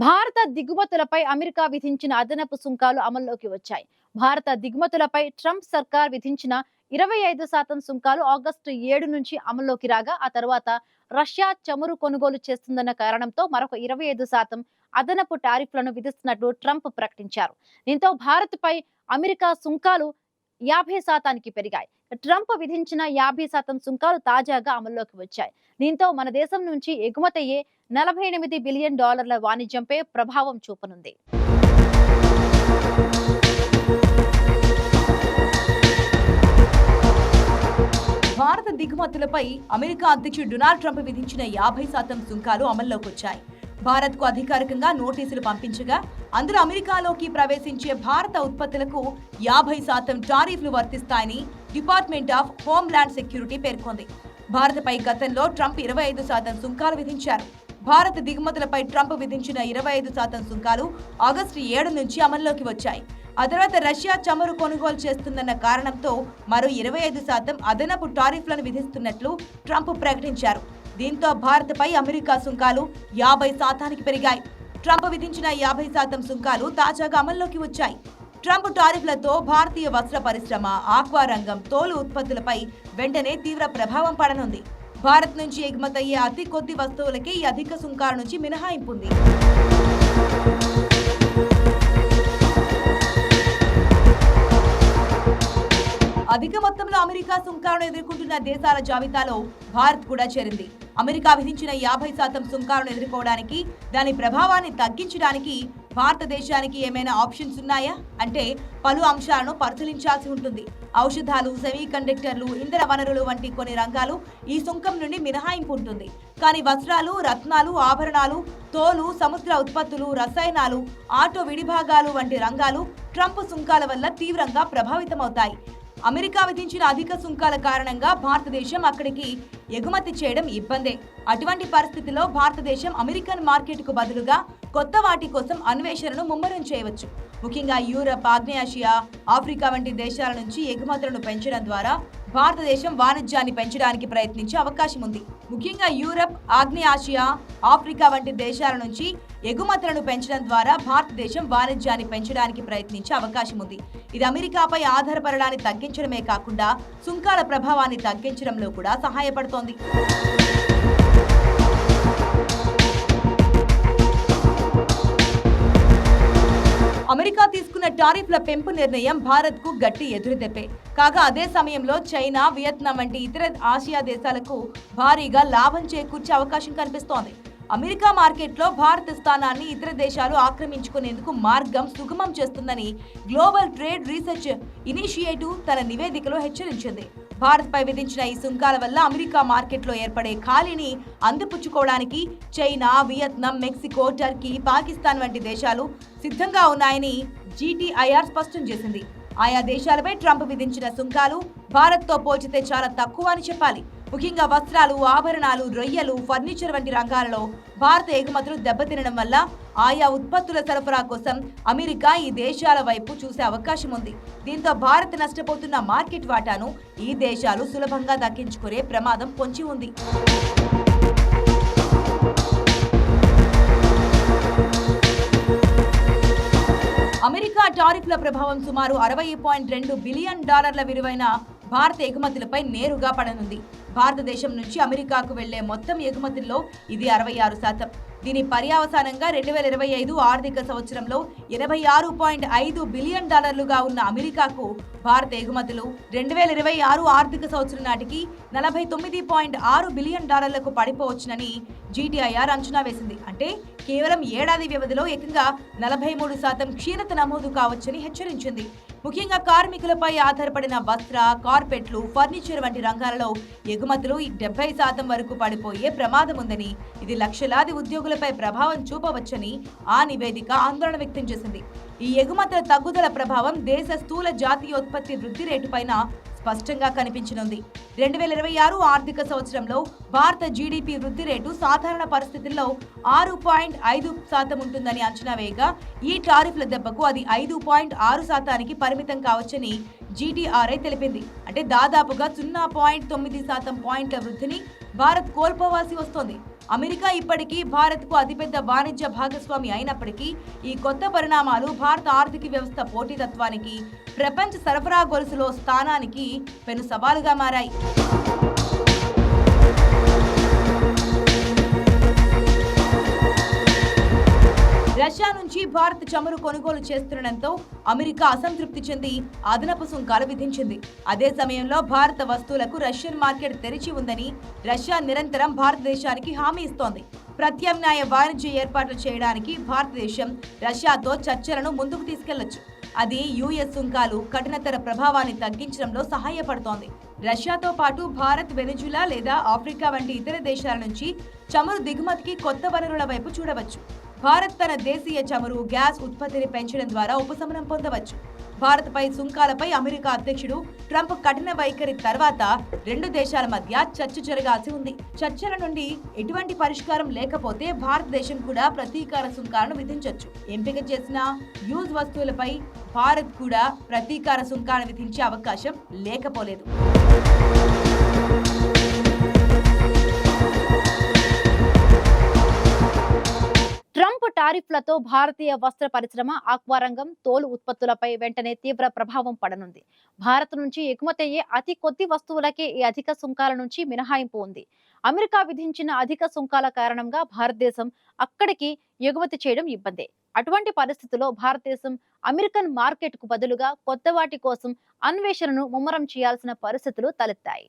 భారత దిగుమతులపై అమెరికా విధించిన అదనపు సుంకాలు అమల్లోకి వచ్చాయి. భారత దిగుమతులపై ట్రంప్ సర్కార్ విధించిన 25% సుంకాలు ఆగస్టు 7 నుంచి అమల్లోకి రాగా, ఆ తర్వాత రష్యా చమురు కొనుగోలు చేస్తుందన్న కారణంతో మరొక 25% అదనపు టారిఫ్లను విధిస్తున్నట్లు ట్రంప్ ప్రకటించారు. దీంతో భారత్పై అమెరికా సుంకాలు 50% పెరిగాయి. ట్రంప్ విధించిన 50% సుంకాలు తాజాగా అమల్లోకి వచ్చాయి. దీంతో మన దేశం నుంచి ఎగుమతయ్యే $48 బిలియన్ వాణిజ్యంపై ప్రభావం చూపనుంది. భారత దిగుమతులపై అమెరికా అధ్యక్షుడు డొనాల్డ్ ట్రంప్ విధించిన 50% సుంకాలు అమల్లోకొచ్చాయి. భారత్కు అధికారికంగా నోటీసులు పంపించగా, అందులో అమెరికాలోకి ప్రవేశించే భారత ఉత్పత్తులకు 50% టారిఫ్లు వర్తిస్తాయని డిపార్ట్మెంట్ ఆఫ్ హోమ్లాండ్ సెక్యూరిటీ పేర్కొంది. భారత్పై గతంలో ట్రంప్ 25% సుంకాలు విధించారు. భారత దిగుమతులపై ట్రంప్ విధించిన 25% సుంకాలు ఆగస్టు 7 నుంచి అమల్లోకి వచ్చాయి. ఆ తర్వాత రష్యా చమురు కొనుగోలు చేస్తుందన్న కారణంతో మరో 25% అదనపు టారిఫ్లను విధిస్తున్నట్లు ట్రంప్ ప్రకటించారు. దీంతో భారత్పై అమెరికా సుంకాలు 50% పెరిగాయి. ట్రంప్ విధించిన 50% సుంకాలు తాజాగా అమల్లోకి వచ్చాయి. ట్రంప్ టారిఫ్లతో భారతీయ వస్త్ర పరిశ్రమ, ఆక్వా రంగం, తోలు ఉత్పత్తులపై వెంటనే తీవ్ర ప్రభావం పడనుంది. భారత్ నుంచి ఎగుమతయ్యే అతి కొద్ది వస్తువులకే ఈ అధిక సుంకాల నుంచి మినహాయింపు ఉంది. అధిక మొత్తంలో అమెరికా సుంకాలను ఎదుర్కొంటున్న దేశాల జాబితాలో భారత్ కూడా చేరింది. అమెరికా విధించిన 50% సుంకాలను ఎదుర్కోవడానికి, దాని ప్రభావాన్ని తగ్గించడానికి భారతదేశానికి ఏమైనా ఆప్షన్స్ ఉన్నాయా అంటే పలు అంశాలను పరిశీలించాల్సి ఉంటుంది. ఔషధాలు, సెమీ కండక్టర్లు, ఇంధన వనరులు వంటి కొన్ని రంగాలు ఈ సుంకం నుండి మినహాయింపు ఉంటుంది. కానీ వస్త్రాలు, రత్నాలు, ఆభరణాలు, తోలు, సముద్ర ఉత్పత్తులు, రసాయనాలు, ఆటో విడిభాగాలు వంటి రంగాలు ట్రంప్ సుంకాల వల్ల తీవ్రంగా ప్రభావితమవుతాయి. అమెరికా విధించిన అధిక సుంకాల కారణంగా భారతదేశం అక్కడికి ఎగుమతి చేయడం ఇబ్బందే. అటువంటి పరిస్థితిలో భారతదేశం అమెరికన్ మార్కెట్కు బదులుగా కొత్త వాటి కోసం అన్వేషణను ముమ్మరం చేయవచ్చు. ముఖ్యంగా యూరప్, ఆగ్నేయాసియా, ఆఫ్రికా వంటి దేశాల నుంచి ఎగుమతులను పెంచడం ద్వారా భారతదేశం వాణిజ్యాన్ని పెంచడానికి ప్రయత్నించే అవకాశం ఉంది. ముఖ్యంగా యూరప్, ఆగ్నేయాసియా, ఆఫ్రికా వంటి దేశాల నుంచి ఎగుమతులను పెంచడం ద్వారా భారతదేశం వాణిజ్యాన్ని పెంచడానికి ప్రయత్నించే అవకాశం ఉంది. ఇది అమెరికాపై ఆధారపడడాన్ని తగ్గించడమే కాకుండా సుంకాల ప్రభావాన్ని తగ్గించడంలో కూడా సహాయపడుతోంది. అమెరికా తీసుకున్న టారిఫ్ల పెంపు నిర్ణయం భారత్కు గట్టి ఎదురుదెబ్బే. కాగా అదే సమయంలో చైనా, వియత్నాం వంటి ఇతర ఆసియా దేశాలకు భారీగా లాభం చేకూర్చే అవకాశం కనిపిస్తోంది. అమెరికా మార్కెట్లో భారత స్థానాన్ని ఇతర దేశాలు ఆక్రమించుకునేందుకు మార్గం సుగమం చేస్తుందని గ్లోబల్ ట్రేడ్ రీసెర్చ్ ఇనిషియేటివ్ తన నివేదికలో హెచ్చరించింది. భారత్పై విధించిన ఈ సుంకాల వల్ల అమెరికా మార్కెట్లో ఏర్పడే ఖాళీని అందిపుచ్చుకోవడానికి China, Vietnam, Mexico, Turkey, Pakistan వంటి దేశాలు సిద్ధంగా ఉన్నాయని జీటీఐఆర్ స్పష్టం చేసింది. ఆయా దేశాలపై ట్రంప్ విధించిన సుంకాలు భారత్తో పోల్చితే చాలా తక్కువ అని చెప్పాలి. ముఖ్యంగా వస్త్రాలు, ఆభరణాలు, రొయ్యలు, ఫర్నిచర్ వంటి రంగాలలో భారత ఎగుమతులు దెబ్బతినడం వల్ల ఆయా ఉత్పత్తుల సరఫరా కోసం అమెరికా ఈ దేశాల వైపు చూసే అవకాశం ఉంది. దీంతో భారత్ నష్టపోతున్న మార్కెట్ వాటాను ఈ దేశాలు సులభంగా దక్కించుకునే ప్రమాదం పొంచి ఉంది. అమెరికా టారిఫ్ల ప్రభావం సుమారు $60.2 బిలియన్ విలువైన భారత ఎగుమతులపై నేరుగా పడనుంది. భారతదేశం నుంచి అమెరికాకు వెళ్లే మొత్తం ఎగుమతుల్లో ఇది 66%. దీని పర్యవసానంగా 2025 ఆర్థిక సంవత్సరంలో $86.5 బిలియన్ ఉన్న అమెరికాకు భారత ఎగుమతులు 2026 ఆర్థిక సంవత్సరం నాటికి $49.6 బిలియన్ పడిపోవచ్చునని జీటీఐఆర్ అంచనా వేసింది. అంటే కేవలం ఏడాది వ్యవధిలో ఏకంగా 43% క్షీణత నమోదు కావచ్చని హెచ్చరించింది. ముఖ్యంగా కార్మికులపై ఆధారపడిన వస్త్ర, కార్పెట్లు, ఫర్నిచర్ వంటి రంగాలలో ఎగుమతులు 70% వరకు పడిపోయే ప్రమాదం ఉందని, ఇది లక్షలాది ఉద్యోగులపై ప్రభావం చూపవచ్చని ఆ నివేదిక ఆందోళన వ్యక్తం చేసింది. ఈ ఎగుమతుల తగ్గుదల ప్రభావం దేశ స్థూల జాతీయోత్పత్తి వృద్ధి రేటుపైన స్పష్టంగా కనిపించనుంది. 2026 ఆర్థిక సంవత్సరంలో భారత జీడీపీ వృద్ధి రేటు సాధారణ పరిస్థితుల్లో 6.5% ఉంటుందని అంచనా వేయగా, ఈ టారిఫ్ల దెబ్బకు అది 5.6%కి పరిమితం కావచ్చని జీటీఆర్ఐ తెలిపింది. అంటే దాదాపుగా 0.9% పాయింట్ల వృద్ధిని భారత్ కోల్పోవాల్సి వస్తోంది. అమెరికా ఇప్పటికీ భారత్కు అతిపెద్ద వాణిజ్య భాగస్వామి అయినప్పటికీ ఈ కొత్త పరిణామాలు భారత ఆర్థిక వ్యవస్థ పోటీతత్వానికి, ప్రపంచ సరఫరా గొలుసులో స్థానానికి పెను సవాలుగా మారాయి. రష్యా నుంచి భారత్ చమురు కొనుగోలు చేస్తుండటంతో అమెరికా అసంతృప్తి చెంది అదనపు సుంకాలు విధించింది. అదే సమయంలో భారత వస్తువులకు రష్యన్ మార్కెట్ తెరిచి ఉందని రష్యా నిరంతరం భారతదేశానికి హామీ ఇస్తోంది. ప్రత్యామ్నాయ వాణిజ్య ఏర్పాట్లు చేయడానికి భారతదేశం రష్యాతో చర్చలను ముందుకు తీసుకెళ్లొచ్చు. అది యుఎస్ సుంకాలు కఠినతర ప్రభావాన్ని తగ్గించడంలో సహాయపడుతోంది. రష్యాతో పాటు భారత్, వెనిజులా లేదా ఆఫ్రికా వంటి ఇతర దేశాల నుంచి చమురు దిగుమతికి కొత్త వనరుల వైపు చూడవచ్చు. భారత్ తన దేశీయ చమురు, గ్యాస్ ఉత్పత్తిని పెంచడం ద్వారా ఉపశమనం పొందవచ్చు. భారత్పై సుంకాలపై అమెరికా అధ్యక్షుడు ట్రంప్ కఠిన వైఖరి తర్వాత రెండు దేశాల మధ్య చర్చ జరగాల్సి ఉంది. చర్చల నుండి ఎటువంటి పరిష్కారం లేకపోతే భారతదేశం కూడా ప్రతీకార సుంకాలను విధించొచ్చు. ఎంపిక చేసిన యూజ్ వస్తువులపై భారత్ కూడా ప్రతీకార సుంకాలను విధించే అవకాశం లేకపోలేదు. ట్రంప్ టారిఫ్లతో భారతీయ వస్త్ర పరిశ్రమ, ఆక్వా రంగం, తోలు ఉత్పత్తులపై వెంటనే తీవ్ర ప్రభావం పడనుంది. భారత్ నుంచి ఎగుమతయ్యే అతి కొద్ది వస్తువులకే ఈ అధిక సుంకాల నుంచి మినహాయింపు ఉంది. అమెరికా విధించిన అధిక సుంకాల కారణంగా భారతదేశం అక్కడికి ఎగుమతి చేయడం ఇబ్బందే. అటువంటి పరిస్థితుల్లో భారతదేశం అమెరికన్ మార్కెట్ కు బదులుగా కొత్త వాటి కోసం అన్వేషణను ముమ్మరం చేయాల్సిన పరిస్థితులు తలెత్తాయి.